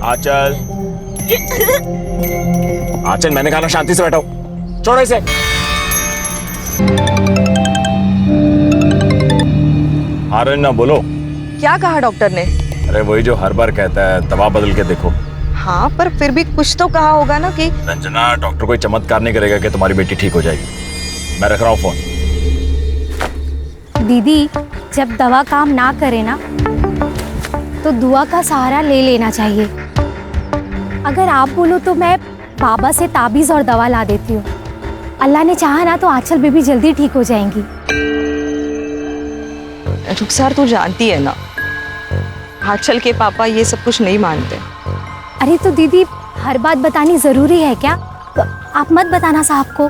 आंचल, आंचल, मैंने कहा ना शांति से बैठो। छोड़ो इसे। आर्यन ना बोलो। क्या कहा डॉक्टर ने? अरे वही जो हर बार कहता है, दवा बदल के देखो। हाँ, पर फिर भी कुछ तो कहा होगा ना कि रंजना, डॉक्टर कोई चमत्कार नहीं करेगा कि तुम्हारी बेटी ठीक हो जाएगी। मैं रख रहा हूँ फोन। दीदी, जब दवा काम ना करे ना तो दुआ का सहारा ले लेना चाहिए। अगर आप बोलो तो मैं बाबा से ताबीज और दवा ला देती हूँ। अल्लाह ने चाहा ना तो आंचल बेबी जल्दी ठीक हो जाएंगी। रुखसार, तू जानती है ना, आंचल के पापा ये सब कुछ नहीं मानते। अरे तो दीदी, हर बात बतानी जरूरी है क्या? तो आप मत बताना साहब को।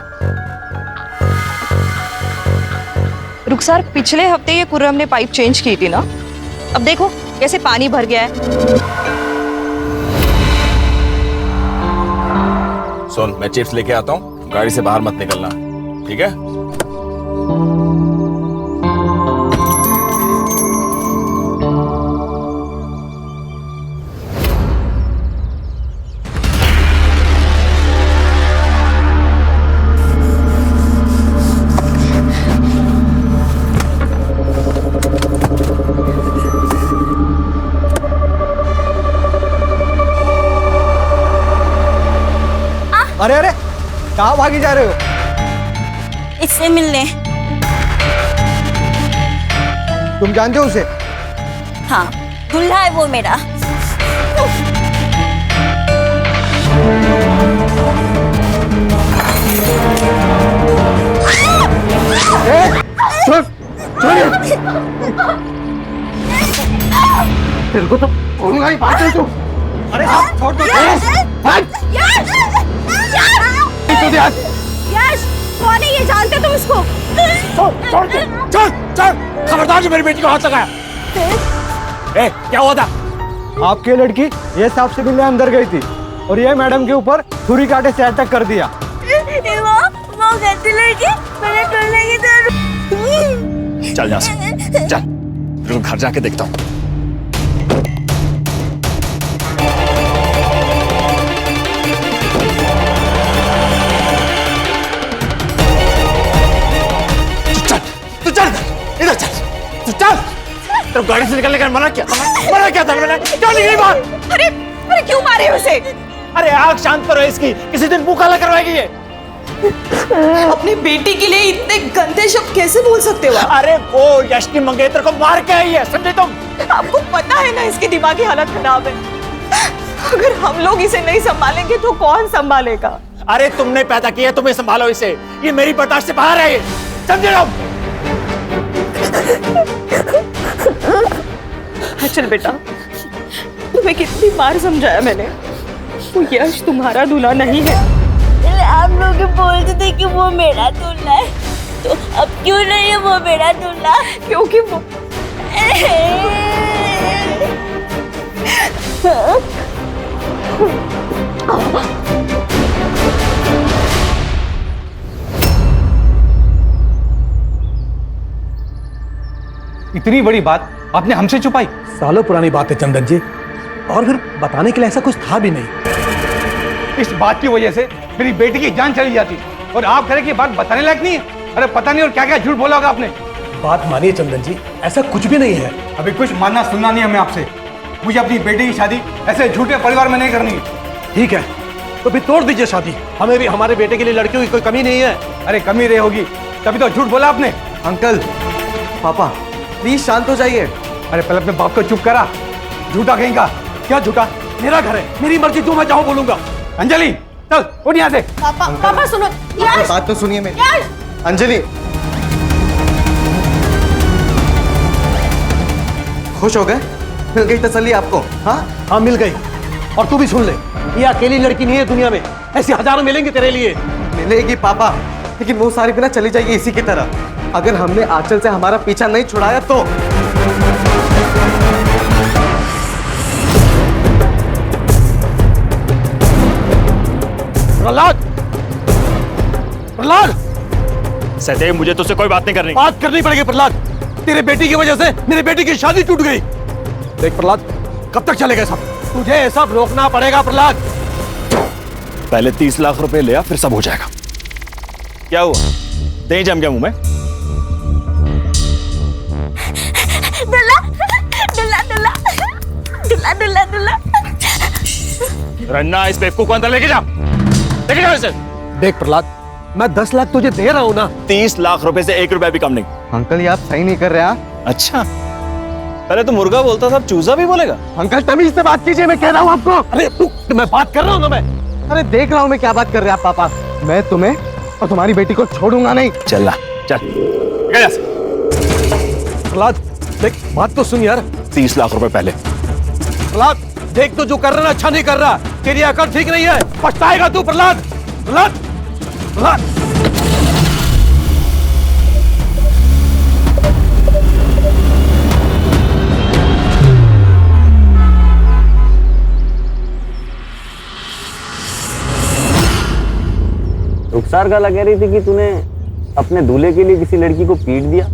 रुखसार, पिछले हफ्ते ये कुर्रम ने पाइप चेंज की थी ना, अब देखो कैसे पानी भर गया है। सुन, मैं चिप्स लेके आता हूँ, गाड़ी से बाहर मत निकलना, ठीक है? अरे अरे, कहाँ भागी जा रहे हो? इससे मिलने। तुम जानते हो उसे? हाँ, दूल्हा है वो मेरा। तेरे को तो बोलूंगा ही, बात है तू। अरे छोड़ दो। यश, कौन है ये? जानते तुम इसको? छोड़ दे, चल चल, खबरदार जो मेरी बेटी को हाथ लगाया। ए, क्या हुआ था? आपकी लड़की ये साहब से मिलने अंदर गई थी और ये मैडम के ऊपर छुरी कांटे से अटैक कर दिया। वो गंदी लड़की मैंने टोलने की तरफ। चल यहाँ से, चल, तेरे को घर जाके देखता हूँ। इधर चल, तू चल। तेरे गाड़ी से निकलने का मना क्या था मैंने? क्यों निकली बाहर? अरे अरे, क्यों मारे उसे? अरे आग शांत करो इसकी, किसी दिन मुंह काला करवाएगी ये। अपनी बेटी के लिए इतने गंदे शब्द कैसे बोल सकते हो आप? अरे वो यश की मंगेतर को मार के आई है, समझे तुम? आपको पता है ना इसकी दिमागी हालत खराब है। अगर हम लोग इसे नहीं संभालेंगे तो कौन संभालेगा? अरे तुमने पैदा किया, तुम्हें संभालो इसे। ये मेरी बर्दाश्त से बाहर है, समझे तुम? चल बेटा, तुम्हें कितनी बार समझाया मैंने, वो यश तुम्हारा दूल्हा नहीं है। आप लोग बोलते थे कि वो मेरा दूल्हा है, तो अब क्यों नहीं है वो मेरा दूल्हा? क्योंकि वो इतनी बड़ी बात आपने हमसे छुपाई? सालों पुरानी बात है चंदन जी, और फिर बताने के लिए ऐसा कुछ था भी नहीं। इस बात की वजह से मेरी बेटी की जान चली जाती और आप कह रहे कि बात बताने लायक नहीं है। अरे पता नहीं और क्या क्या झूठ बोला होगा आपने। बात मानिए चंदन जी, ऐसा कुछ भी नहीं है। अभी कुछ मानना सुनना नहीं हमें आपसे। मुझे अपनी बेटी की शादी ऐसे झूठे परिवार में नहीं करनी। ठीक है, तो फिर तोड़ दीजिए शादी। हमें भी हमारे बेटे के लिए लड़कियों की कोई कमी नहीं है। अरे कमी रही होगी, तभी तो झूठ बोला आपने। अंकल, पापा, प्लीज शांत हो जाइए। अरे पहले अपने बाप को चुप करा, झूठा कहेगा। क्या झूठा? मेरा घर है, मेरी मर्जी, जो मैं चाहूं बोलूंगा। अंजलि चल उठ यहाँ से। पापा सुनो। आपकी बात तो सुनिए मेरी। अंजलि, खुश हो गए? मिल गई तसल्ली आपको? हाँ मिल गई। और तू भी सुन ले, ये अकेली लड़की नहीं है दुनिया में, ऐसी हजारों मिलेंगे तेरे लिए। मिलेगी पापा, लेकिन वो सारी बिना चली जाएगी इसी की तरह। अगर हमने आंचल से हमारा पीछा नहीं छुड़ाया तो। प्रहलाद, प्रहलाद, सदैव मुझे तुझसे कोई बात नहीं करनी। बात करनी पड़ेगी प्रहलाद, तेरे बेटी की वजह से मेरी बेटी की शादी टूट गई। देख प्रहलाद, कब तक चलेगा सब? तुझे ये सब रोकना पड़ेगा प्रहलाद। पहले 30 लाख रुपए लिया, फिर सब हो जाएगा। क्या हुआ? दही जम गया मुंह में? दुल्ला दुल्ला दुल्ला दुल्ला दुल्ला दुल्ला। रन्ना, इस बेवकूफ को अंदर लेके जा, लेके जाओ इसे। देख प्रहलाद, मैं 10 लाख तुझे दे रहा हूं ना। 30 लाख रुपए से 1 रुपया भी कम नहीं। अंकल ये आप सही नहीं कर रहे हैं। अच्छा, पहले तो मुर्गा बोलता था, अब चूजा भी बोलेगा? अंकल तमीज से बात कीजिए, मैं कह रहा हूँ आपको। अरे तू, मैं बात कर रहा हूं ना मैं। अरे देख रहा हूँ मैं क्या बात कर रहे हैं आप पापा। मैं तुम्हें और तुम्हारी बेटी को छोड़ूंगा नहीं। चल ला, चल प्रहलाद देख, बात तो सुन यार। 30 लाख रुपए पहले। प्रहलाद देख, तो जो कर रहा है अच्छा नहीं कर रहा। तेरी अकल ठीक नहीं है, पछताएगा तू प्रहलाद। प्रहलाद, प्रहलाद। रुखसार गाला कह रही थी कि तूने अपने दूल्हे के लिए किसी लड़की को पीट दिया।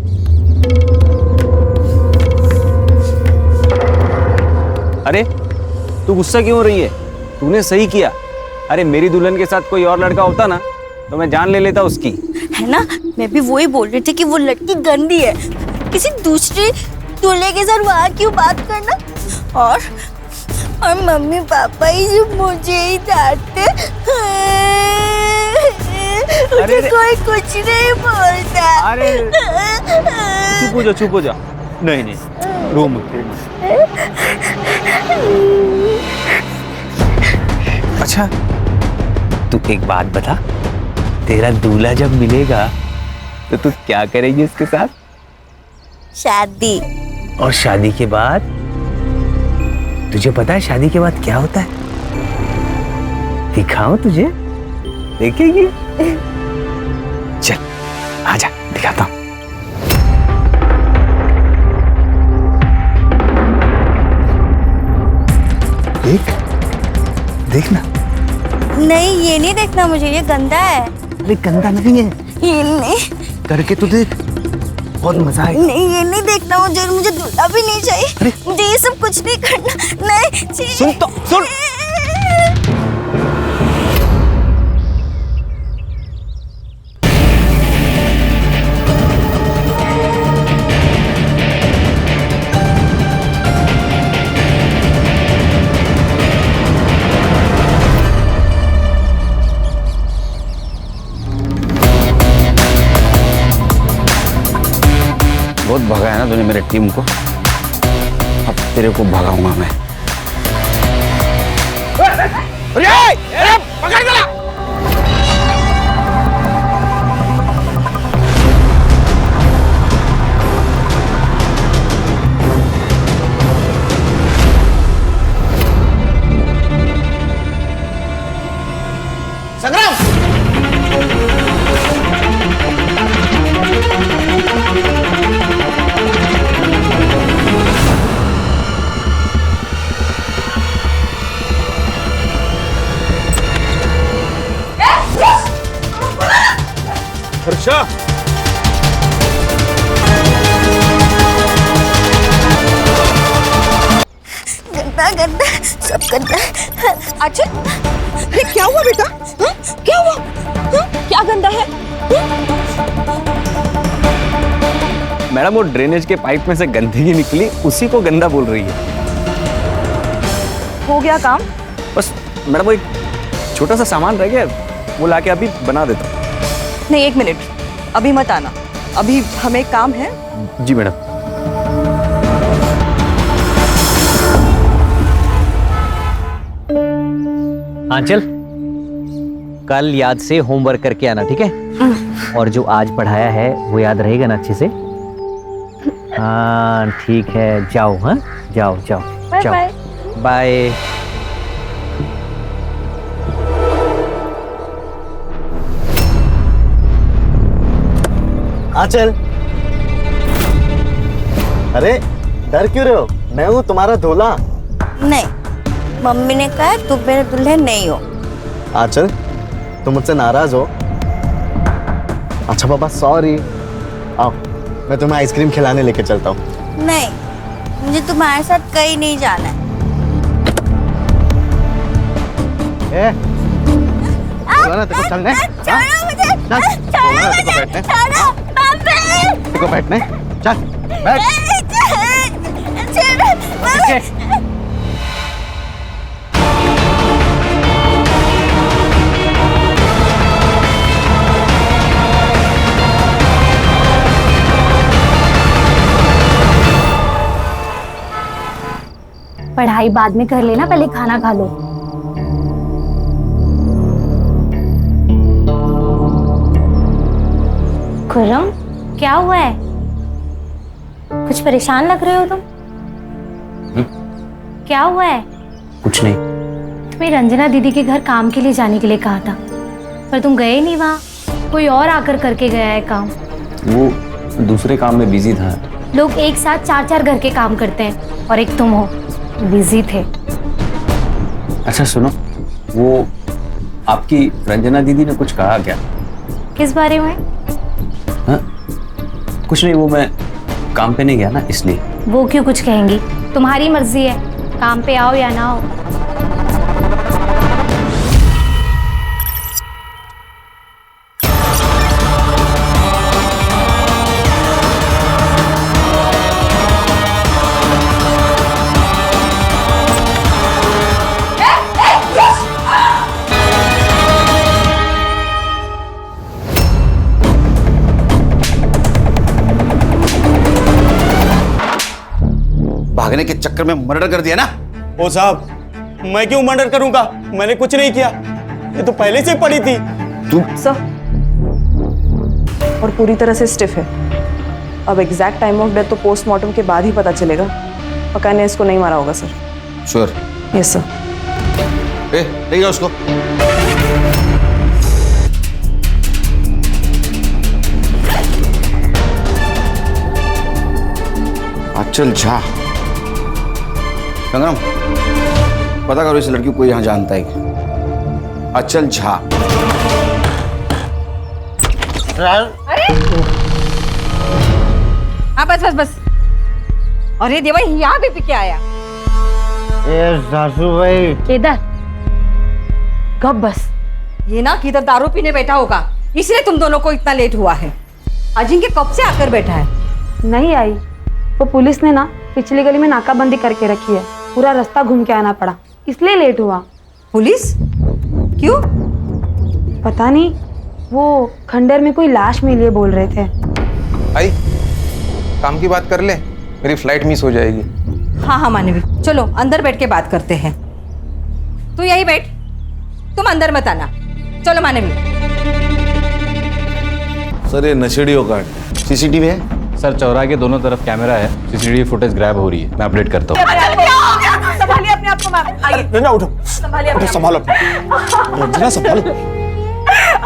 अरे तू गुस्सा क्यों हो रही है? तूने सही किया। अरे मेरी दुल्हन के साथ कोई और लड़का होता ना तो मैं जान ले लेता उसकी। है ना, मैं भी वही बोल रही थी कि वो लड़की गंदी है। किसी दूसरे दूल्हे के साथ वहाँ क्यों बात करना। और मम्मी पापा ही जो मुझे ही डांटते, मुझे कोई कुछ नहीं बोलता। अरे चुप हो जा। नहीं नहीं, रो मत। अच्छा तू एक बात बता, तेरा दूल्हा जब मिलेगा तो तू क्या करेगी उसके साथ? शादी। और शादी के बाद तुझे पता है शादी के बाद क्या होता है? दिखाऊं तुझे? देखेगी? चल आजा, दिखाता हूं। देखना। नहीं ये नहीं देखना मुझे, ये गंदा है। अरे गंदा नहीं है, ये नहीं, करके तो देख, बहुत मजा आएगा। नहीं ये नहीं देखना मुझे दूल्हा भी नहीं चाहिए। मुझे ये सब कुछ नहीं करना। नहीं सुन तो सुन। बहुत भगाया ना तूने मेरे टीम को, अब तेरे को भगाऊंगा मैं। अरे पकड़ गया। हर्षा, गंदा गंदा सब गंदा। अच्छा ये क्या हुआ बेटा? क्या हुआ? क्या गंदा है? मैडम वो ड्रेनेज के पाइप में से गंदगी निकली, उसी को गंदा बोल रही है। हो गया काम? बस मैडम वो एक छोटा सा सामान रह गया, वो लाके अभी बना देता हूँ। नहीं 1 मिनट, अभी मत आना, अभी हमें काम है। जी मैडम। हाँ चल, कल याद से होमवर्क करके आना, ठीक है? और जो आज पढ़ाया है वो याद रहेगा ना अच्छे से? हाँ ठीक है, जाओ। हाँ जाओ जाओ जाओ, बाय। आंचल, अरे डर क्यों रहे हो? मैं हूँ तुम्हारा दूल्हा। नहीं, मम्मी ने कहा तुम मेरे दुल्हन नहीं हो। आंचल, तुम मुझसे नाराज हो? अच्छा पापा सॉरी। आओ मैं तुम्हें आइसक्रीम खिलाने लेके चलता हूँ। नहीं, मुझे तुम्हारे साथ कहीं नहीं जाना है। ना तेरे को चलने छोड़ो मुझे, छोड़ो मुझे, छोड़ो पापा। तेरे को बैठने चल बैठ। पढ़ाई बाद में कर लेना, पहले खाना खा लो। खुर्रम, क्या हुआ है? कुछ परेशान लग रहे हो तुम। क्या हुआ है? कुछ नहीं। तुम्हें रंजना दीदी के घर काम के लिए जाने के लिए कहा था, पर तुम गए नहीं वहाँ। कोई और आकर करके गया है काम। वो दूसरे काम में बिजी था। लोग एक साथ 4-4 घर के काम करते हैं और एक तुम हो, बिजी थे। अच्छा सुनो, वो आपकी रंजना दीदी ने कुछ कहा क्या? किस बारे में? हाँ? कुछ नहीं, वो मैं काम पे नहीं गया ना इसलिए। वो क्यों कुछ कहेंगी? तुम्हारी मर्जी है, काम पे आओ या ना आओ। भागने के चक्कर में मर्डर कर दिया ना। ओ साहब, मैं क्यों मर्डर करूंगा? मैंने कुछ नहीं किया, ये तो पहले से पड़ी थी। तू सर, और पूरी तरह से स्टिफ है। अब एग्जैक्ट टाइम ऑफ डेथ तो पोस्टमार्टम के बाद ही पता चलेगा। पक्का ने इसको नहीं मारा होगा सर। श्योर? Yes sir. ले जाओ उसको। आंचल झा, संग्राम पता करो इस लड़की को यहाँ जानता है क्या? आंचल झा। हाँ बस बस बस। अरे देवा, यहाँ भी पी के आया। सासू भाई केदार, कब बस ये ना किधर दारू पीने बैठा होगा, इसलिए तुम दोनों को इतना लेट हुआ है। अजिंक्य कब से आकर बैठा है? नहीं आई, वो पुलिस ने ना पिछली गली में नाकाबंदी करके रखी है, पूरा रास्ता घूम के आना पड़ा, इसलिए लेट हुआ। पुलिस? क्यों? पता नहीं, वो खंडर में कोई लाश मिली है बोल रहे थे। आई, काम की बात कर ले, मेरी फ्लाइट मिस हो जाएगी। हाँ हाँ मानवी, चलो अंदर बैठ के बात करते हैं। तू यही बैठ, तुम अंदर मत आना। चलो मानवी। सर ये नशेड़ियों का सीसीटीवी है? सर चौराहे के दोनों तरफ कैमरा है, सीसीटीवी फुटेज ग्रैब हो रही है, मैं अपडेट करता हूँ। संभालिए अपने आप को मैम। आइए रंजना उठो, संभालिए उठो, संभालो रंजना, संभालो।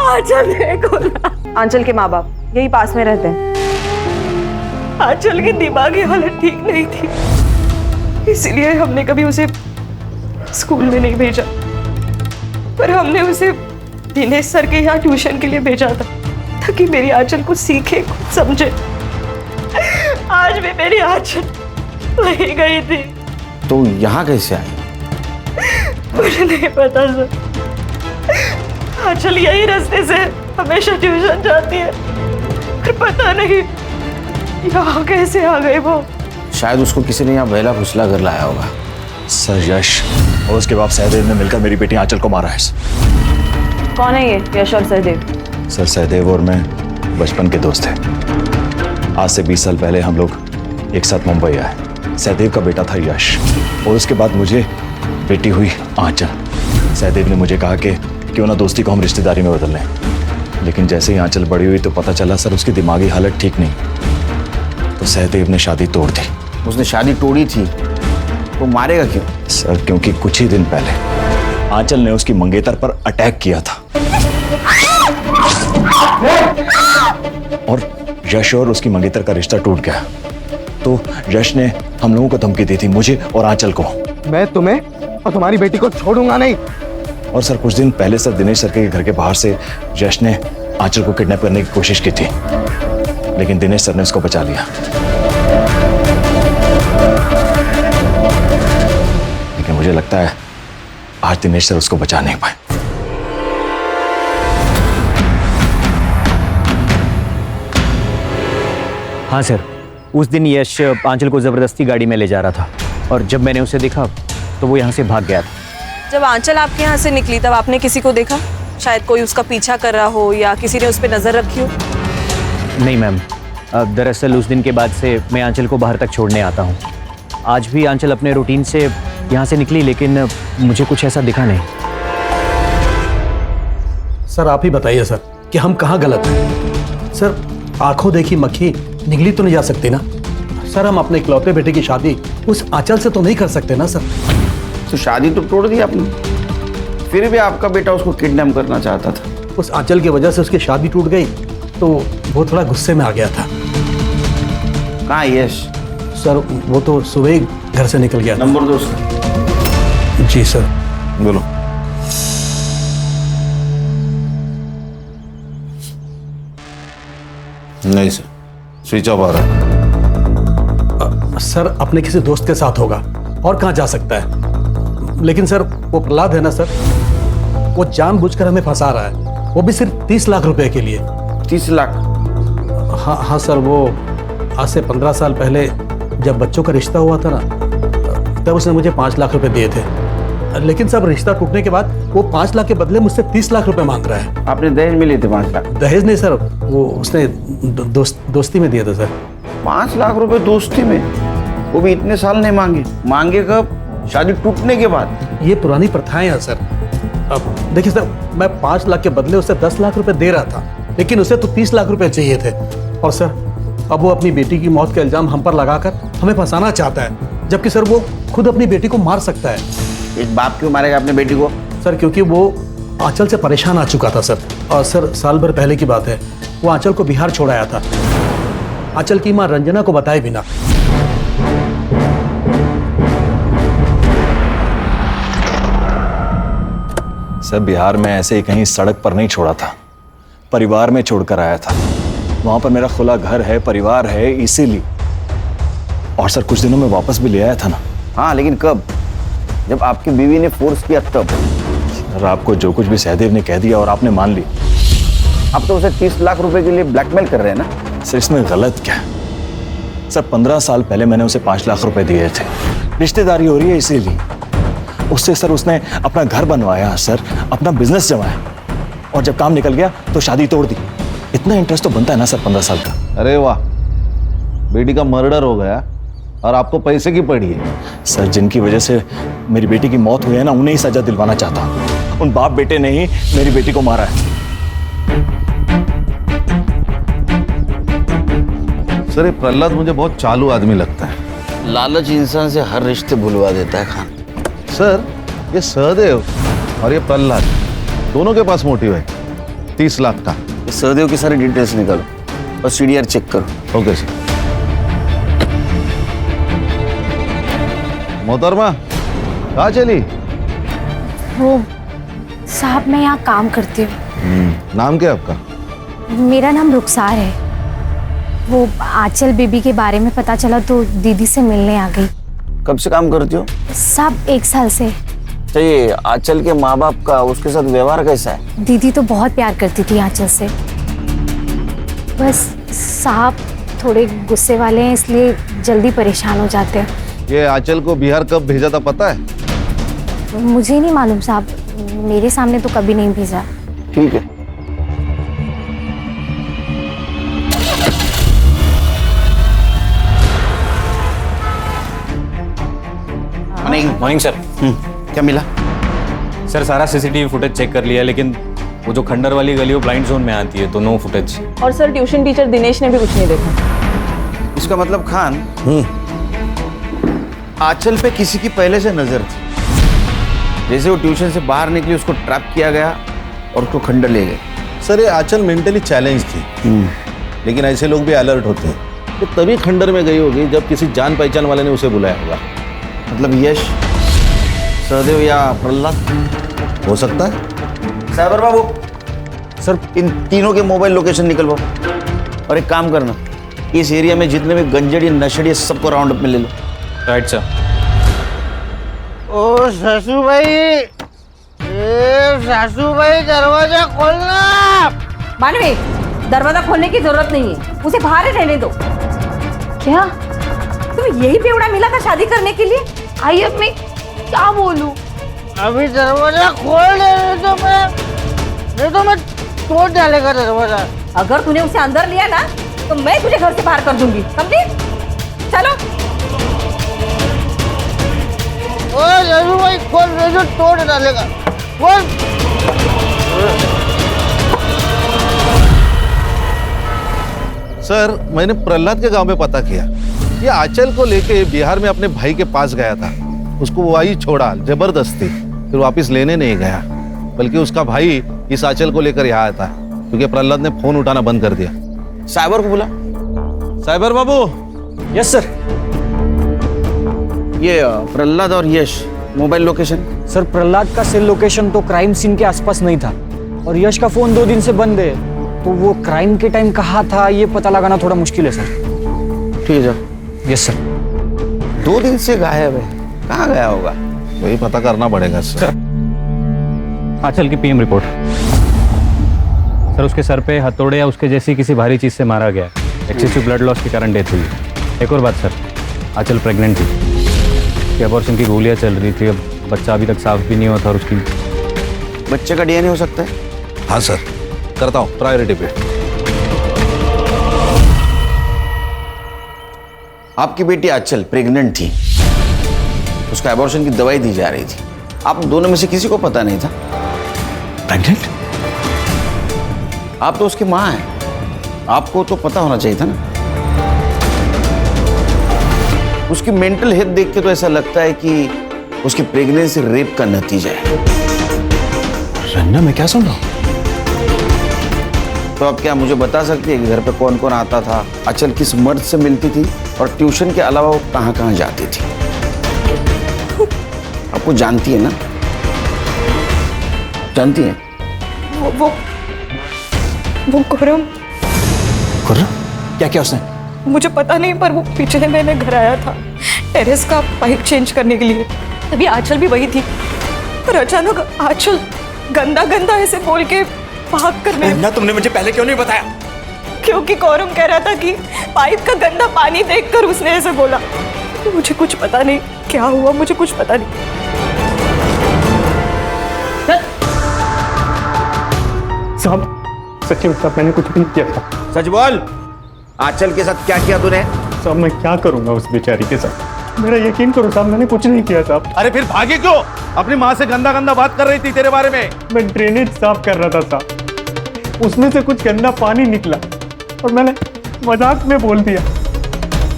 आंचल देखो ना। आंचल के माँ बाप यही पास में रहते हैं। आंचल की दिमागी हालत ठीक नहीं थी, इसीलिए हमने कभी उसे स्कूल में नहीं भेजा, पर हमने उसे दिनेश सर के यहाँ ट्यूशन के लिए भेजा था, ताकि मेरी आंचल कुछ सीखे, कुछ समझे। आज भी मेरी आंचल वही गई थी। तो यहाँ कैसे आई? मुझे नहीं पता सर, आंचल यही रास्ते से हमेशा ट्यूशन जाती है, पर पता नहीं यहाँ कैसे आ गई वो। शायद उसको किसी ने यहाँ बहला फुसला कर लाया होगा। सर यश और उसके बाप सहदेव ने मिलकर मेरी बेटी आंचल को मारा है। कौन है ये यश और सहदेव? सर सहदेव और मैं बचपन के दोस्त थे। आज से 20 साल पहले हम लोग एक साथ मुंबई आए। सहदेव का बेटा था यश और उसके बाद मुझे बेटी हुई आंचल। सहदेव ने मुझे कहा कि क्यों ना दोस्ती को हम रिश्तेदारी में बदल लें, लेकिन जैसे ही आंचल बड़ी हुई तो पता चला सर उसकी दिमागी हालत ठीक नहीं, तो सहदेव ने शादी तोड़ दी। उसने शादी तोड़ी थी तो मारेगा क्यों? सर क्योंकि कुछ ही दिन पहले आंचल ने उसकी मंगेतर पर अटैक किया था और यश और उसकी मंगेतर का रिश्ता टूट गया। तो यश ने हम लोगों को धमकी दी थी, मुझे और आंचल को। मैं तुम्हें और तुम्हारी बेटी को छोड़ूंगा नहीं। और सर कुछ दिन पहले सर दिनेश सर के घर के बाहर से यश ने आंचल को किडनैप करने की कोशिश की थी, लेकिन दिनेश सर ने उसको बचा लिया। दिनेश सर उसको बचा नहीं पाए। हाँ सर, उस दिन यश आंचल को जबरदस्ती गाड़ी में ले जा रहा था और जब मैंने उसे देखा तो वो यहाँ से भाग गया था। जब आंचल आपके यहाँ से निकली तब आपने किसी को देखा? शायद कोई उसका पीछा कर रहा हो या किसी ने उस पर नजर रखी हो? नहीं मैम, दरअसल उस दिन के बाद से मैं आंचल को बाहर तक छोड़ने आता हूँ। आज भी आंचल अपने रूटीन से यहाँ से निकली, लेकिन मुझे कुछ ऐसा दिखा नहीं। सर आप ही बताइए सर कि हम कहाँ गलत हैं? सर आंखों देखी मक्खी निगली तो नहीं जा सकती ना सर। हम अपने इकलौते बेटे की शादी उस आंचल से तो नहीं कर सकते ना सर। तो शादी तो तोड़ दी आपने, फिर भी आपका बेटा उसको किडनैप करना चाहता था। उस आंचल की वजह से उसकी शादी टूट गई तो वो थोड़ा गुस्से में आ गया था। कहाँ यश? सर वो तो सुबह ही घर से निकल गया। नंबर दो उसका। जी सर। बोलो। नहीं सर, स्विच ऑफ आ रहा है। सर अपने किसी दोस्त के साथ होगा और कहाँ जा सकता है। लेकिन सर वो प्रहलाद है ना सर, वो जानबूझकर हमें फंसा रहा है, वो भी सिर्फ 30 लाख रुपए के लिए। 30 लाख? हाँ हाँ सर, वो आज से 15 साल पहले जब बच्चों का रिश्ता हुआ था ना, तब उसने मुझे 5 लाख रुपए दिए थे। लेकिन सब रिश्ता टूटने के बाद वो 5 लाख के बदले मुझसे 30 लाख रुपए मांग रहा है। आपने दहेज में लिए थे 5 लाख? दहेज नहीं सर, वो उसने दोस्ती में दिया था सर। 5 लाख रुपए दोस्ती में? वो भी इतने साल नहीं मांगे? मांगे कब? शादी टूटने के बाद। ये पुरानी प्रथाएं हैं सर। अब देखिए सर, मैं 5 लाख के बदले उसे 10 लाख रुपए दे रहा था, लेकिन उसे तो 30 लाख रुपए चाहिए थे। और सर अब वो अपनी बेटी की मौत का इल्जाम हम पर लगाकर हमें फंसाना चाहता है, जबकि सर वो खुद अपनी बेटी को मार सकता है। एक बाप क्यों मारेगा अपने बेटी को? सर क्योंकि वो आंचल से परेशान आ चुका था सर। और सर साल भर पहले की बात है, वो आंचल को बिहार छोड़ आया था, आंचल की मां रंजना को बताए बिना। सर बिहार में ऐसे ही कहीं सड़क पर नहीं छोड़ा था, परिवार में छोड़कर आया था। वहां पर मेरा खुला घर है, परिवार है, इसीलिए। और सर कुछ दिनों में वापस भी ले आया था ना। हाँ, लेकिन कब? जब आपकी बीवी ने फोर्स किया तब। सर आपको जो कुछ भी सहदेव ने कह दिया और आपने मान ली। आप तो उसे 30 लाख रुपए के लिए ब्लैकमेल कर रहे हैं ना? सर इसमें गलत क्या है? सर 15 साल पहले मैंने उसे 5 लाख रुपए दिए थे, रिश्तेदारी हो रही है इसीलिए। उससे सर उसने अपना घर बनवाया, सर अपना बिजनेस जमाया, और जब काम निकल गया तो शादी तोड़ दी। इतना इंटरेस्ट तो बनता है ना सर 15 साल का। अरे वाह, बेटी का मर्डर हो गया और आपको पैसे की पड़ी है। सर जिनकी वजह से मेरी बेटी की मौत हुई है ना, उन्हें ही सजा दिलवाना चाहता हूँ। उन बाप बेटे ने ही मेरी बेटी को मारा है। सर ये प्रहलाद मुझे बहुत चालू आदमी लगता है। लालच इंसान से हर रिश्ते भुलवा देता है खान। सर ये सहदेव और ये प्रहलाद दोनों के पास मोटिव है 30 लाख का। सहदेव की सारी डिटेल्स निकालो और सीडीआर चेक करो। Okay sir. मोहतरमा कहाँ चली? वो साहब मैं यहाँ काम करती हूँ। नाम क्या आपका? मेरा नाम रुखसार है। वो आंचल बेबी के बारे में पता चला तो दीदी से मिलने आ गई। कब से काम करती हो? साहब 1 साल से। तो ये आंचल के माँ बाप का उसके साथ व्यवहार कैसा है? दीदी तो बहुत प्यार करती थी आंचल से, बस साहब थोड़े गुस्से वाले हैं, इसलिए जल्दी परेशान हो जाते हैं। ये आंचल को बिहार कब भेजा था पता है? मुझे नहीं मालूम साहब, मेरे सामने तो कभी नहीं भेजा। ठीक है। Morning sir. क्या मिला? सर सारा सीसीटीवी फुटेज चेक कर लिया, लेकिन वो जो खंडर वाली गली वो ब्लाइंड जोन में आती है, तो नो फुटेज। और सर ट्यूशन टीचर दिनेश ने भी कुछ नहीं देखा। इसका मतलब खान आंचल पे किसी की पहले से नजर थी। जैसे वो ट्यूशन से बाहर निकली उसको ट्रैप किया गया और उसको खंडर ले गए। सर ये आंचल मेंटली चैलेंज थी, लेकिन ऐसे लोग भी अलर्ट होते हैं। तो तभी खंडर में गई होगी जब किसी जान पहचान वाले ने उसे बुलाया होगा। मतलब यश, सहदेव या प्रहलाद हो सकता है। साइबर बाबू सर, इन तीनों के मोबाइल लोकेशन निकलवाओ और एक काम करना, इस एरिया में जितने भी गंजड़ी नशड़ी सबको राउंड अप में ले लो। Right sir. ओ ससु भाई, सासू भाई दरवाजा खोलना। मानवी, दरवाजा खोलने की जरूरत नहीं है, उसे बाहर ही रहने दो। क्या तुम्हें यही बेवड़ा मिला था शादी करने के लिए? आई अब मैं क्या बोलूं? अभी दरवाजा खोल दे, नहीं तो मैं तोड़ डालेगा दरवाजा। अगर तूने उसे अंदर लिया ना तो मैं तुझे घर से बाहर कर दूंगी, समझी? चलो। ओ सासू भाई खोल, नहीं तो तोड़ डालेगा। खोल। सर, मैंने प्रहलाद के गांव में पता किया। ये आंचल को लेके बिहार में अपने भाई के पास गया था। उसको वो वही छोड़ा जबरदस्ती, फिर वापस लेने नहीं गया, बल्कि उसका भाई इस आंचल को लेकर यहाँ आया था, क्योंकि प्रहलाद ने फोन उठाना बंद कर दिया। साइबर को बुला। साइबर बाबू। Yes sir. ये प्रहलाद और Yash mobile location. Sir, Prahlad का सेल लोकेशन तो क्राइम सीन के आसपास नहीं था, और यश का फोन 2 दिन से बंद है, तो वो क्राइम के टाइम कहाँ था ये पता लगाना थोड़ा मुश्किल है सर। ठीक है जाओ। Yes sir. 2 दिन से गायब है, कहाँ गया होगा? वही पता करना पड़ेगा सर। आंचल की पीएम रिपोर्ट। सर, उसके सर पे हथौड़े या उसके जैसी किसी भारी चीज से मारा गया। एक्सेसिव ब्लड लॉस के कारण डेथ हुई। एक और बात सर, आंचल प्रेग्नेंट थी, उसकी अबॉर्शन की गोलियां चल रही थी, अब बच्चा अभी तक साफ भी नहीं हुआ था, और उसकी बच्चे का डीएनए हो सकता है? हाँ सर, करता हूँ प्रायोरिटी पे। आपकी बेटी आंचल प्रेग्नेंट थी, उसका अबॉर्शन की दवाई दी जा रही थी, आप दोनों में से किसी को पता नहीं था? प्रेग्नेंट? आप तो उसकी माँ हैं, आपको तो पता होना चाहिए था ना। उसकी मेंटल हेल्थ देख के तो ऐसा लगता है कि उसकी प्रेगनेंसी रेप का नतीजा है। रन्ना, मैं क्या सुन रहा हूँ? तो अब क्या मुझे बता सकती है कि घर पे कौन कौन आता था, आंचल किस मर्द से मिलती थी, और ट्यूशन के अलावा वो कहाँ कहाँ जाती थी? आपको जानती है ना? जानती है? वो खुर्रम। खुर्रम? क्या किया उसने? मुझे पता नहीं, पर वो पिछले महीने घर आया था टेरेस का पाइप चेंज करने के लिए। तभी आंचल भी वही थी, पर अचानक आंचल गंदा गंदा ऐसे बोल के भाग कर ना, तुमने मुझे पहले क्यों नहीं बताया? क्योंकि कौरम कह रहा था कि पाइप का गंदा पानी देखकर उसने ऐसे बोला। मुझे कुछ पता नहीं क्या हुआ, मुझे कुछ पता नहीं। साहब, सच्ची में साहब, मैंने कुछ भी नहीं किया था। सच बोल, आंचल के साथ क्या किया तूने? साहब, मैं क्या करूंगा उस बेचारी के साथ? मेरा यकीन करो साहब, मैंने कुछ नहीं किया साहब। अरे फिर भागे क्यों? अपनी माँ से गंदा गंदा बात कर रही थी तेरे बारे में। मैं ड्रेनेज साफ कर रहा था साहब, उसमें से कुछ गंदा पानी निकला और मैंने मजाक में बोल दिया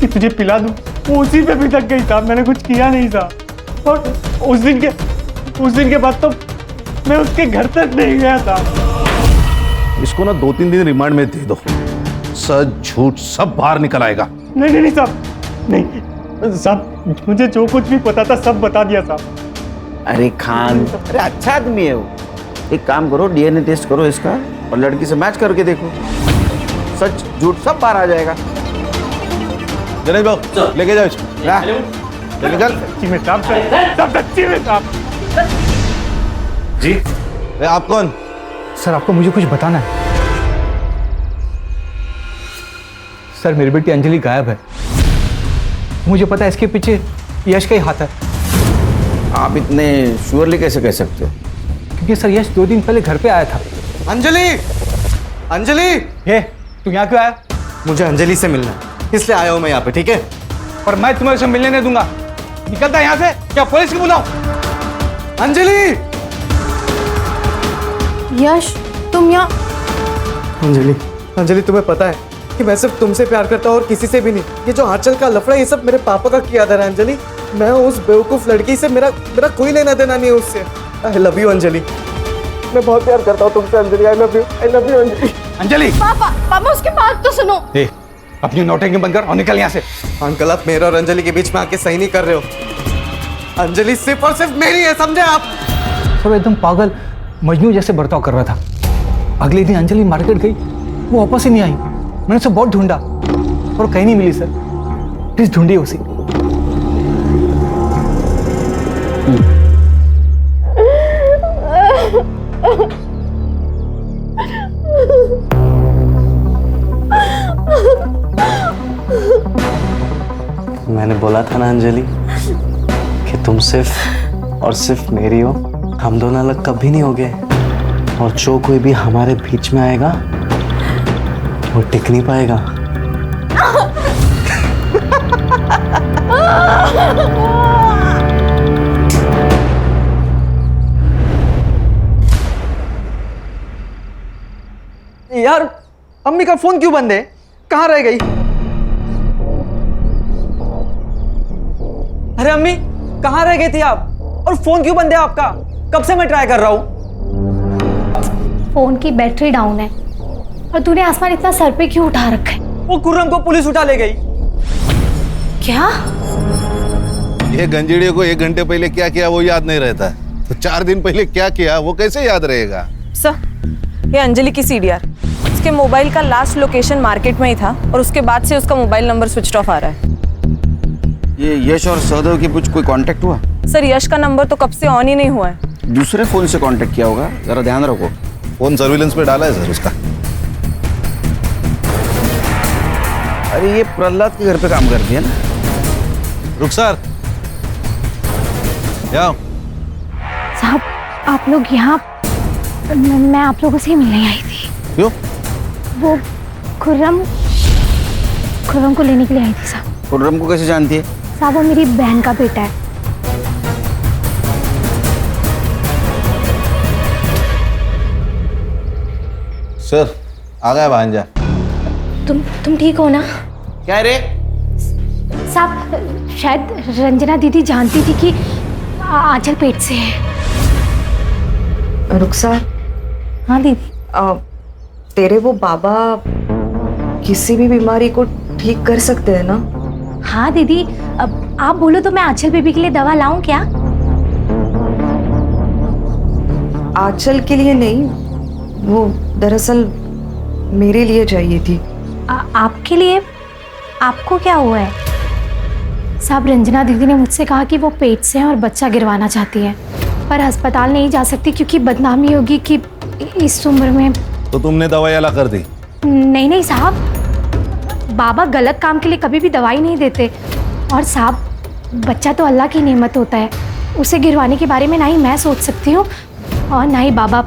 कि तुझे पिला दूं। वो उसी पे भटक गई साहब, मैंने कुछ किया नहीं साहब। और उस दिन के बाद तो मैं उसके घर तक नहीं गया था। इसको ना 2-3 दिन रिमांड में दे दो, सच झूठ सब बाहर निकल आएगा। नहीं साहब, नहीं साहब, मुझे जो कुछ भी पता था सब बता दिया साहब। अरे खान, अरे अच्छा आदमी है वो। एक काम करो, डीएनए टेस्ट करो इसका, और लड़की से मैच करके देखो, सच झूठ सब बाहर आ जाएगा। दिनेश बाबू, लेके जाओ इसको। निकल। सच्ची में साहब, सब सच्ची में साहब। जी, आप कौन? सर, आपको मुझे कुछ बताना है। सर, मेरी बेटी अंजलि गायब है, मुझे पता है इसके पीछे यश का ही हाथ है। आप इतने श्योरली कैसे कह सकते हो? क्योंकि सर, यश 2 दिन पहले घर पे आया था। अंजलि, अंजलि, ये तू यहाँ क्यों आया? मुझे अंजलि से मिलना है, इसलिए आया हूँ मैं यहाँ पे, ठीक है? पर मैं तुम्हें उसे मिलने नहीं दूंगा। निकलता यहाँ से, क्या पुलिस को बुलाऊं? अंजलि! यश, तुम यहाँ? अंजलि, तुम्हें पता है कि मैं सिर्फ तुमसे प्यार करता हूँ और किसी से भी नहीं। ये जो आंचल का लफड़ा, ये सब मेरे पापा का किया था अंजलि। मैं उस बेवकूफ लड़की से मेरा कोई लेना देना नहीं है उससे। आई लव यू अंजलि, मैं बहुत प्यार करता हूँ तुमसे Anjali. I love you Anjali. Anjali, पापा उसकी बात तो सुनो। अपनी नौटंकी बंद कर और निकल यहाँ से। अंकल, आप मेरे और अंजलि के बीच में आके सही नहीं कर रहे हो। अंजलि सिर्फ और सिर्फ मेरी है, समझे आप? सब एकदम पागल मजनू जैसे बर्ताव कर रहा था। अगले दिन अंजलि मार्केट गई, वो वापस ही नहीं आई। मैंने उसे बहुत ढूंढा और कहीं नहीं मिली। सर, प्लीज ढूंढिए उसे। मैंने बोला था ना अंजलि कि तुम सिर्फ और सिर्फ मेरी हो। हम दोनों अलग कभी नहीं होंगे, और जो कोई भी हमारे बीच में आएगा वो टिक नहीं पाएगा। यार अम्मी का फोन क्यों बंद है? कहाँ रह गई? अरे अम्मी कहाँ रह गई थी आप? और फोन क्यों बंद है आपका? कब से मैं ट्राई कर रहा हूँ। फोन की बैटरी डाउन है। और तूने आसमान इतना सर पे क्यों उठा रखा है? वो खुर्रम को पुलिस उठा ले गई। क्या? ये गंजेड़ियों को 1 घंटे पहले क्या किया वो याद नहीं रहता, तो 4 दिन पहले क्या किया वो कैसे याद रहेगा? सर ये अंजलि की सीडीआर। उसके मोबाइल का लास्ट लोकेशन मार्केट में ही था और उसके बाद से उसका मोबाइल नंबर स्विच ऑफ आ रहा है। ये यश और सहदेव के कुछ कोई कांटेक्ट हुआ? सर यश का नंबर तो कब से ऑन ही नहीं हुआ है। दूसरे फोन से कांटेक्ट किया होगा, जरा ध्यान रखो। फोन सर्विलेंस पे डाला है सर उसका। अरे ये प्रहलाद के घर पे काम करती है ना? रुखसार क्या? साहब आप लोग यहाँ, मैं आप लोगों से मिलने आई थी। क्यों? वो खुर्रम को लेने के लिए आई थी साहब। खुर्रम को कैसे जानती है? साहब वो मेरी बहन का बेटा है। सर आ गया भांजा। तुम ठीक हो ना? क्या रे? साहब शायद रंजना दीदी जानती थी कि आंचल पेट से है। रुखसार। हाँ दीदी। तेरे वो बाबा किसी भी बीमारी को ठीक कर सकते हैं ना? हाँ दीदी, अब आप बोलो तो मैं आंचल बेबी के लिए दवा लाऊं क्या? आंचल के लिए नहीं, वो दरअसल मेरे लिए चाहिए थी। आपके लिए? आपको क्या हुआ है? साहब रंजना दीदी ने मुझसे कहा कि वो पेट से है और बच्चा गिरवाना चाहती है, पर अस्पताल नहीं जा सकती क्योंकि बदनामी होगी कि इस उम्र में। तो तुमने दवाई अला कर दी? नहीं साहब, बाबा गलत काम के लिए कभी भी दवाई नहीं देते। और साहब बच्चा तो अल्लाह की नेमत होता है, उसे गिरवाने के बारे में ना ही मैं सोच सकती हूँ और ना ही बाबा,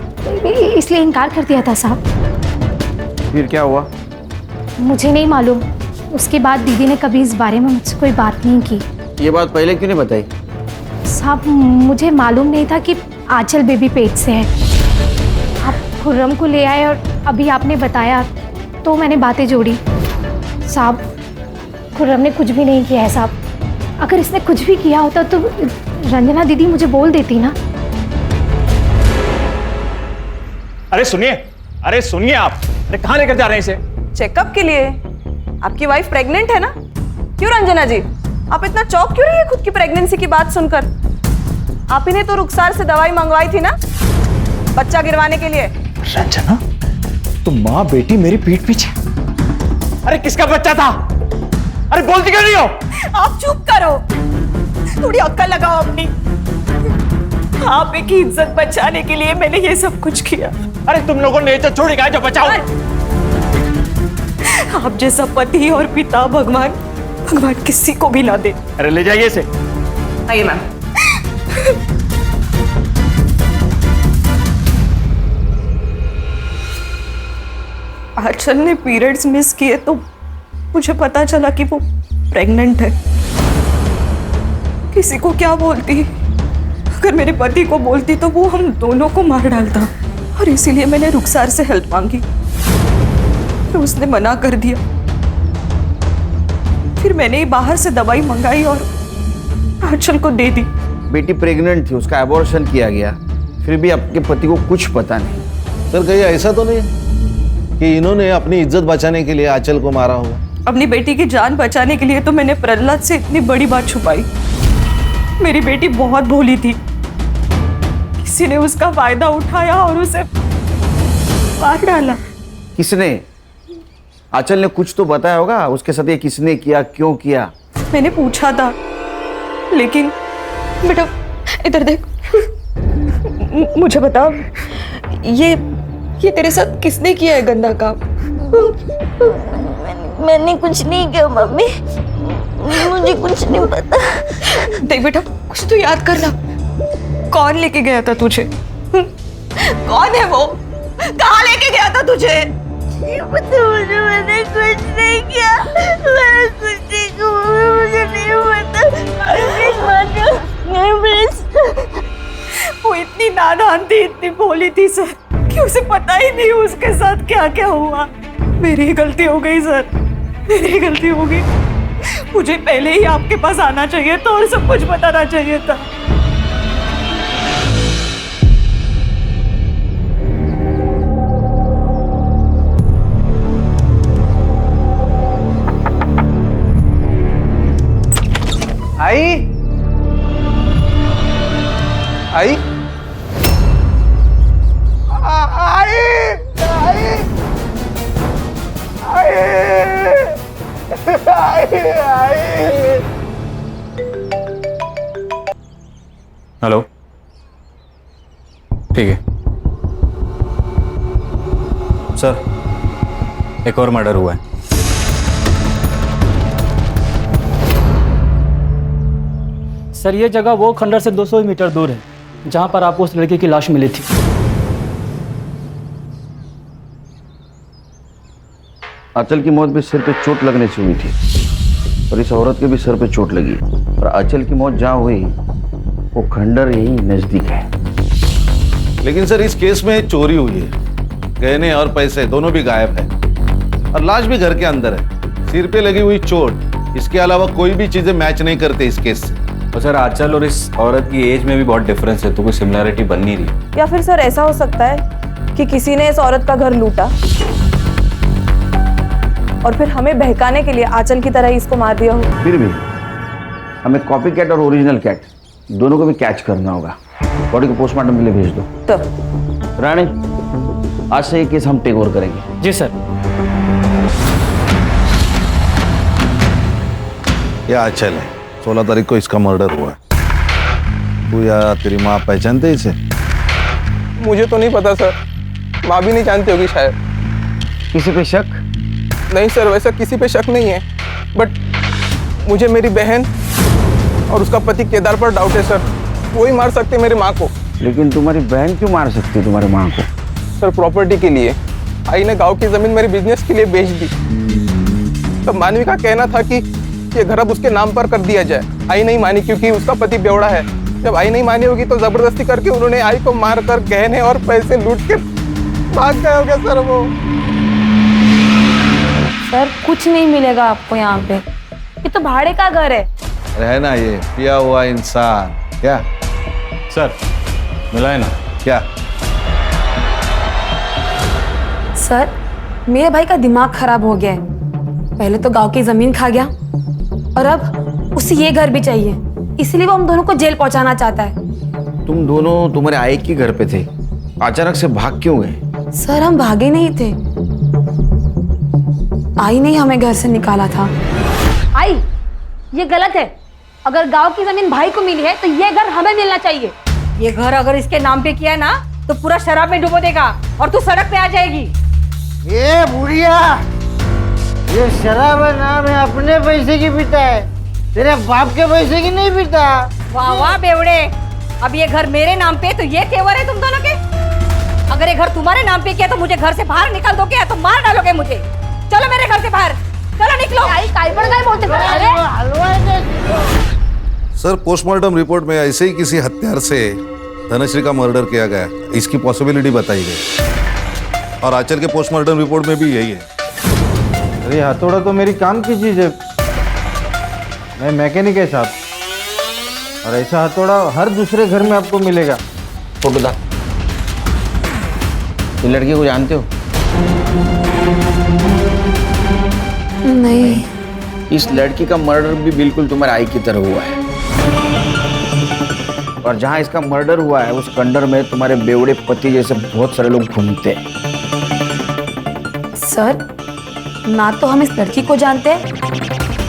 इसलिए इनकार कर दिया था साहब। फिर क्या हुआ? मुझे नहीं मालूम। उसके बाद दीदी ने कभी इस बारे में मुझसे कोई बात नहीं की। ये बात पहले क्यों नहीं बताई? साहब मुझे मालूम नहीं था कि आंचल बेबी पेट से है। आप खुर्रम को ले आए और अभी आपने बताया तो मैंने बातें जोड़ी। साहब खुर्रम ने कुछ भी नहीं किया है साहब। अगर इसने कुछ भी किया होता तो रंजना दीदी मुझे बोल देती ना। अरे सुनिए आप, अरे कहाँ लेकर जा रहे हैं इसे? चेकअप के लिए। आपकी वाइफ प्रेग्नेंट है ना? क्यों रंजना जी, आप इतना चौंक क्यों रही है खुद की प्रेगनेंसी की बात सुनकर? आप ही ने तो रुखसार से दवाई मंगवाई थी ना बच्चा गिरवाने के लिए। रंजना, तो माँ बेटी मेरी पीठ पीछे। अरे किसका बच्चा था? अरे बोलती क्यों नहीं हो? आप चुप करो, थोड़ी अक्ल लगाओ अपनी। आप की इज्जत बचाने के लिए मैंने ये सब कुछ किया। अरे तुम लोगों ने तो छोड़ गया जो बचाओ। आप जैसा पति और पिता भगवान किसी को भी ना दे। अरे ले जाइए इसे। आइए मैम। आंचल ने पीरियड्स मिस किए तो मुझे पता चला कि वो प्रेग्नेंट है। किसी को क्या बोलती? अगर मेरे पति को बोलती तो वो हम दोनों को मार डालता, और इसीलिए मैंने रुखसार से हेल्प मांगी। तो उसने मना कर दिया। फिर मैंने ही बाहर से दवाई मंगाई और आंचल को दे दी। बेटी प्रेग्नेंट थी, उसका अबॉर्शन किया गया, फिर भी आपके पति को कुछ पता नहीं। सर कहीं ऐसा तो नहीं कि इन्होंने अपनी इज्जत बचाने के लिए आंचल को मारा होगा? अपनी बेटी की जान बचाने के लिए तो मैंने प्रहलाद से इतनी बड़ी बात छुपाई। मेरी बेटी बहुत भोली थी, किसी ने उसका फायदा उठाया और उसे मार डाला। किसने? आंचल ने कुछ तो बताया होगा उसके साथ ये किसने किया, क्यों किया? मैंने पूछा था, लेकिन बेटा इधर देख, मुझे बता, ये तेरे साथ किसने किया है गंदा काम? मैंने कुछ नहीं किया मम्मी, मुझे कुछ नहीं पता। देख बेटा, कुछ तो याद करना। कौन लेके गया था तुझे? कौन है वो? कहाँ लेके गया था तुझे? पता मुझे, मैंने कुछ नहीं किया, मैंने कुछ नहीं किया, मुझे नहीं पता। वो इतनी नादान थी, इतनी भोली थी सर, कि उसे पता ही नहीं उसके साथ क्या क्या हुआ। मेरी गलती हो गई सर, मेरी गलती हो गई। मुझे पहले ही आपके पास आना चाहिए था और सब कुछ बताना चाहिए था। आई आई हेलो, ठीक है सर, एक और मर्डर हुआ है। सर ये जगह वो खंडर से 200 मीटर दूर है जहां पर आपको उस लड़की की लाश मिली थी। आंचल की मौत भी सिर पे चोट लगने से हुई थी और इस औरत के भी सर पे चोट लगी, और आंचल की मौत जहां हुई वो खंडर यही नजदीक है। लेकिन सर इस केस में चोरी हुई है, गहने और पैसे दोनों भी गायब है और लाश भी घर के अंदर है। सिर पे लगी हुई चोट, इसके अलावा कोई भी चीजें मैच नहीं करते इस केस से। और सर आंचल और इस औरत की एज में भी बहुत डिफरेंस है, तो कोई सिमिलरिटी बन नहीं रही। या फिर सर ऐसा हो सकता है कि किसी ने इस औरत का घर लूटा और फिर हमें बहकाने के लिए आंचल की तरह ही इसको मार दिया हो। फिर भी हमें कॉपी कैट और ओरिजिनल कैट दोनों को भी कैच करना होगा। बॉडी को पोस्टमार्टम के लिए भेज दो। तो रानी, आज से ये केस हम टेक ओवर करेंगे। जी सर। यह आंचल है, 16 तारीख को इसका मर्डर हुआ है। तू या तेरी माँ पहचानते इसे? मुझे तो नहीं पता सर, माँ भी नहीं जानती होगी शायद। किसी पे शक? नहीं सर, वैसा किसी पे शक नहीं है, बट मुझे मेरी बहन और उसका पति केदार पर डाउट है सर। वो ही मार सकते मेरी माँ को। लेकिन तुम्हारी बहन क्यों मार सकती है तुम्हारी माँ को? सर प्रॉपर्टी के लिए। आई ने गांव की जमीन मेरे बिजनेस के लिए बेच दी। तब मानवी का कहना था कि ये घर अब उसके नाम पर कर दिया जाए। आई नहीं मानी क्योंकि उसका पति बेवड़ा है। जब आई नहीं मानी होगी तो जबरदस्ती करके उन्होंने आई को मार कर गहने और पैसे लूट के भाग गए होंगे सर वो। सर कुछ नहीं मिलेगा आपको यहाँ पे, ये तो भाड़े का घर है। है ना ये पिया हुआ इंसान। क्या सर मिला है ना? क्या सर मेरे भाई का दिमाग खराब हो गया है। पहले तो गांव की जमीन खा गया और अब उसे ये घर भी चाहिए, इसलिए वो हम दोनों को जेल पहुंचाना चाहता है। तुम दोनों तुम्हारे आई के घर पे थे, अचानक से भाग क्यों गए? सर हम भागे नहीं थे, आई ने हमें घर से निकाला था। आई, ये गलत है। अगर गांव की जमीन भाई को मिली है तो ये घर हमें मिलना चाहिए। ये घर अगर इसके नाम पे किया ना तो पूरा शराब में डुबो देगा और तू सड़क पे आ जाएगी। ये बुढ़िया, ये शराब नाम है, अपने पैसे की पीता है, तेरे बाप के पैसे की नहीं पीता। वाह वाह बेवड़े, अब ये घर मेरे नाम पे तो ये तेवर है तुम दोनों के। अगर ये घर तुम्हारे नाम पे किया तो मुझे घर से बाहर निकाल दोगे या तो मार डालोगे मुझे। चलो मेरे घर से बाहर, चलो निकलो। आई काय पर काय बोलते हो? अरे सर, पोस्टमार्टम रिपोर्ट में ऐसे ही किसी हत्यार से धनश्री का मर्डर किया गया, इसकी पॉसिबिलिटी बताई गई और आंचल के पोस्टमार्टम रिपोर्ट में भी यही है। अरे हथौड़ा तो मेरी काम की चीज है, मैं मैकेनिक है साहब, और ऐसा हथौड़ा हर दूसरे घर में आपको मिलेगा। फोटो दा। ये लड़की को जानते हो? नहीं। इस लड़की का मर्डर भी बिल्कुल तुम्हारे आई की तरह हुआ है, और जहां इसका मर्डर हुआ है उस खंडर में तुम्हारे बेवड़े पति जैसे बहुत सारे लोग घूमते हैं। सर ना तो हम इस लड़की को जानते हैं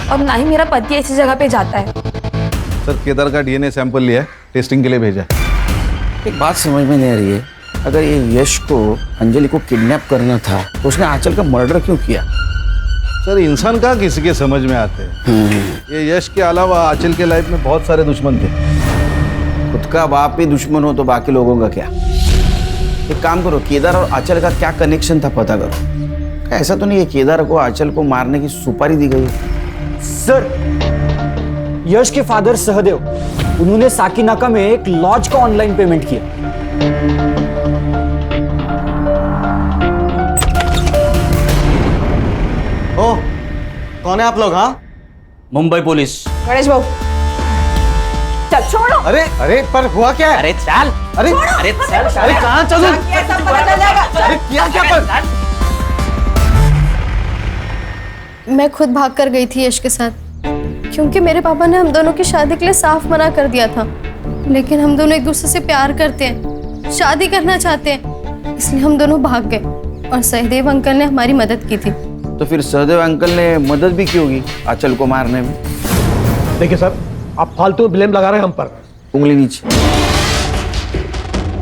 और ना ही मेरा पति ऐसी जगह पे जाता है। सर केदार का डीएनए सैंपल लिया है, टेस्टिंग के लिए भेजा है। एक बात समझ में नहीं आ रही है, अगर ये यश को अंजलि को किडनैप करना था तो उसने आंचल का मर्डर क्यों किया? सर इंसान कहाँ किसी के समझ में आते हैं। ये यश के अलावा आंचल के लाइफ में बहुत सारे दुश्मन थे। खुद का बाप ही दुश्मन हो तो बाकी लोगों का क्या? एक काम करो, केदार और आंचल का क्या कनेक्शन था पता करो। ऐसा तो नहीं है केदार को आंचल को मारने की सुपारी दी गई? सर, यश के फादर सहदेव, उन्होंने साकीनाका में एक लॉज का ऑनलाइन पेमेंट किया। ओ, कौन है आप लोग? हाँ, मुंबई पुलिस। गणेश बाबू चल छोड़ो। अरे अरे पर हुआ क्या है? अरे चल, अरे अरे चल, अरे कहाँ चलूं? अरे क्या क्या कर? मैं खुद भाग कर गई थी यश के साथ, क्योंकि मेरे पापा ने हम दोनों की शादी के लिए साफ मना कर दिया था। लेकिन हम दोनों एक दूसरे से प्यार करते हैं, शादी करना चाहते हैं, इसलिए हम दोनों भाग गए और सहदेव अंकल ने हमारी मदद की थी। तो फिर सहदेव अंकल ने मदद भी की होगी आंचल को मारने में। देखिए सर, आप फालतू ब्लेम लगा रहे हैं हम पर। उंगली नीचे।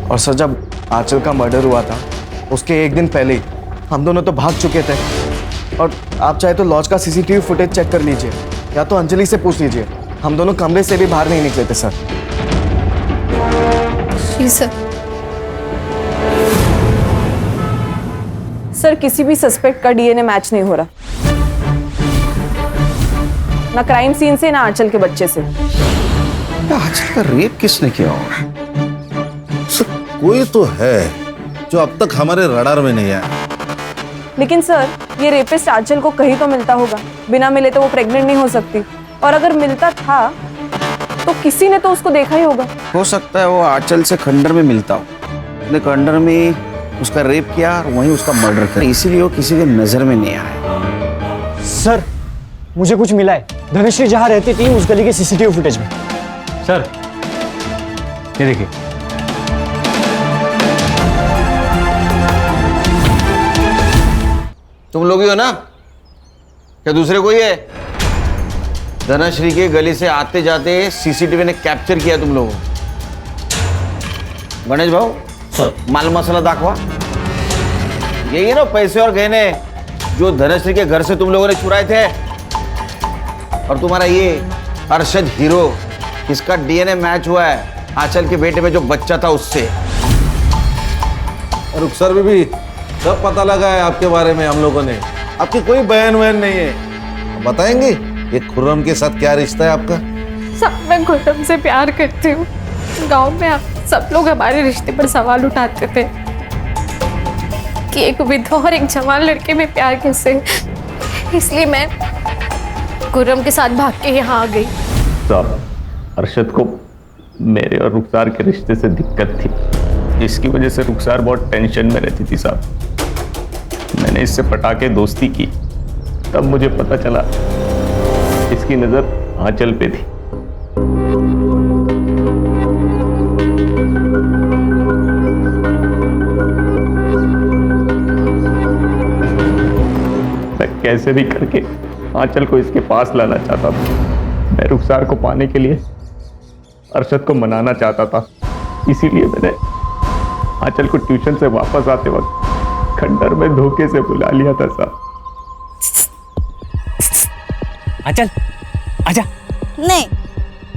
और सर, जब आंचल का मर्डर हुआ था उसके एक दिन पहले ही हम दोनों तो भाग चुके थे। और आप चाहे तो लॉज का सीसीटीवी फुटेज चेक कर लीजिए, या तो अंजलि से पूछ लीजिए। हम दोनों कमरे से भी बाहर नहीं निकले थे सर। जी सर। सर, किसी भी सस्पेक्ट का डीएनए मैच नहीं हो रहा, ना क्राइम सीन से ना आंचल के बच्चे से। आंचल का रेप किसने किया होगा? कोई तो है जो अब तक हमारे रडार में नहीं आया। लेकिन सर, ये रेपिस्ट आंचल को कहीं तो मिलता होगा। बिना मिले तो वो प्रेग्नेंट नहीं हो सकती, और अगर मिलता था तो किसी ने तो उसको देखा ही होगा। हो सकता है वो आंचल से खंडर में मिलता हो, उसने खंडर में उसका रेप किया और वहीं उसका मर्डर किया, इसीलिए वो किसी के नजर में नहीं आया। सर, मुझे कुछ मिला है। धनश्री जहां रहती थी उस गली के सीसीटीवी फुटेज में। सर, ये देखिए। तुम लोग ही हो ना? क्या दूसरे कोई है? धनश्री के गली से आते जाते सीसीटीवी ने कैप्चर किया तुम लोगों को। गणेश भाऊ, माल मसाला दाखवा। यही है ना पैसे और गहने जो धनश्री के घर से तुम लोगों ने चुराए थे? और तुम्हारा ये अरशद हीरो, इसका डीएनए मैच हुआ है आंचल के बेटे में जो बच्चा था उससे। रुखसर भी सब पता लगा है आपके बारे में हम लोगों ने। आपकी कोई बहन वहन नहीं है। बताएंगे ये खुर्रम के साथ क्या रिश्ता है आपका? सब मैं खुर्रम से प्यार करती हूँ। गांव में आप सब लोग हमारे रिश्ते पर सवाल उठाते थे कि एक विधवा और एक जवान लड़के में प्यार कैसे, इसलिए मैं खुर्रम के साथ भाग के यहाँ आ गई। साहब, अरशद को मेरे और रुखसार के रिश्ते से दिक्कत थी, इसकी वजह से रुखसार बहुत टेंशन में रहती थी साहब। मैंने इससे पटा के दोस्ती की, तब मुझे पता चला इसकी नजर आंचल पे थी। मैं कैसे भी करके आंचल को इसके पास लाना चाहता था। मैं रुखसार को पाने के लिए अरशद को मनाना चाहता था, इसीलिए मैंने आंचल को ट्यूशन से वापस आते वक्त खंडर में धोखे से बुला लिया था साहब। आंचल, आजा। नहीं।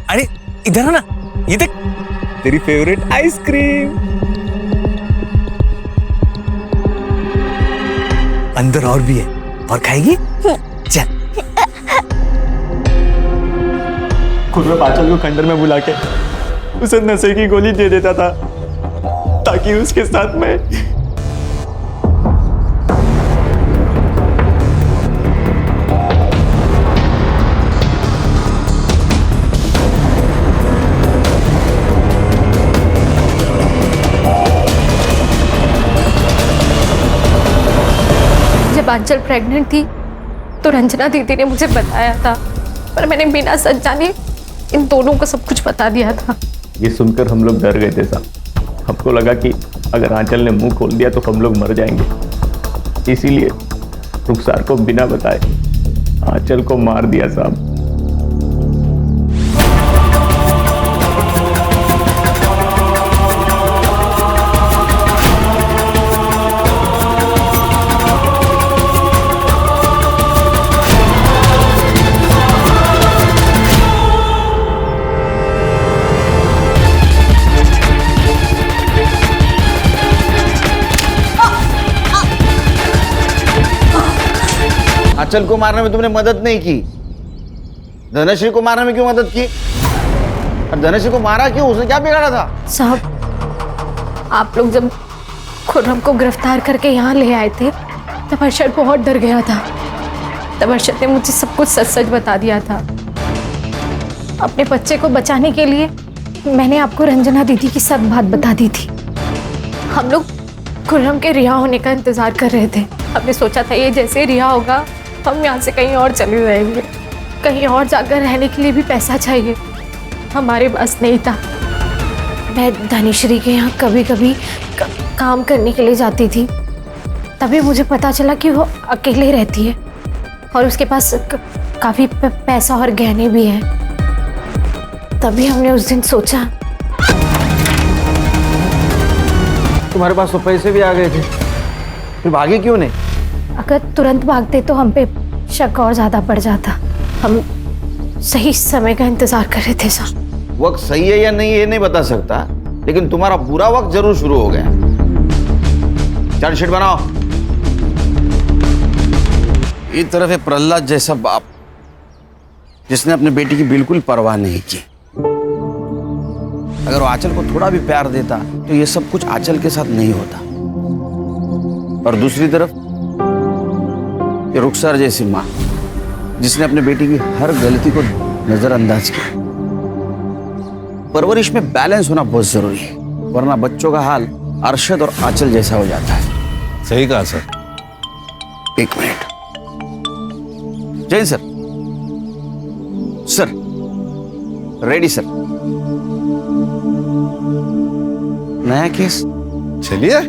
अरे इधर हो ना, ये देख तेरी फेवरेट आइसक्रीम। अंदर और भी है, और खाएगी? चल। खुर्रम आंचल को खंडर में बुला के उसे नशे की गोली दे देता था ताकि उसके साथ मैं जब आंचल प्रेग्नेंट थी तो रंजना दीदी ने मुझे बताया था, पर मैंने बिना सच जाने इन दोनों को सब कुछ बता दिया था। ये सुनकर हम लोग डर गए थे साहब। हमको लगा कि अगर आंचल ने मुंह खोल दिया तो हम लोग मर जाएंगे, इसीलिए रुखसार को बिना बताए आंचल को मार दिया साहब। आंचल को मारने में तुमने मदद नहीं की, धनश्री को मारने में क्यों मदद की? और धनश्री को मारा क्यों? उसने क्या बिगाड़ा था? साहब, आप लोग जब खुर्रम को गिरफ्तार करके यहाँ ले आए थे तब अरशद बहुत डर गया था। तब अरशद ने मुझे सब कुछ सच सच बता दिया था। अपने बच्चे को बचाने के लिए मैंने आपको रंजना दीदी की सब बात बता दी थी। हम लोग खुर्रम के रिहा होने का इंतजार कर रहे थे। हमने सोचा था ये जैसे रिहा होगा हम यहाँ से कहीं और चले जाएंगे। कहीं और जाकर रहने के लिए भी पैसा चाहिए, हमारे पास नहीं था। मैं धनश्री के यहाँ कभी कभी काम करने के लिए जाती थी। तभी मुझे पता चला कि वो अकेले रहती है और उसके पास काफ़ी पैसा और गहने भी हैं। तभी हमने उस दिन सोचा। तुम्हारे पास तो पैसे भी आ गए थे, फिर भागे क्यों नहीं? अगर तुरंत भागते तो हम पे शक और ज़्यादा बढ़ जाता। हम सही समय का इंतज़ार कर रहे थे सर। वक्त सही है या नहीं ये नहीं बता सकता, लेकिन तुम्हारा बुरा वक्त जरूर शुरू हो गया। चार्जशीट बनाओ। एक तरफ है प्रहलाद जैसा बाप जिसने अपने बेटी की बिल्कुल परवाह नहीं की। अगर वो आंचल को थोड़ा भी प्यार देता तो ये सब कुछ आंचल के साथ नहीं होता। और दूसरी तरफ ये रुखसार जैसी माँ जिसने अपने बेटी की हर गलती को नजरअंदाज किया। परवरिश में बैलेंस होना बहुत जरूरी है, वरना बच्चों का हाल अरशद और आंचल जैसा हो जाता है। सही कहा सर। एक minute. Jain sir, sir ready sir. नया केस चलिए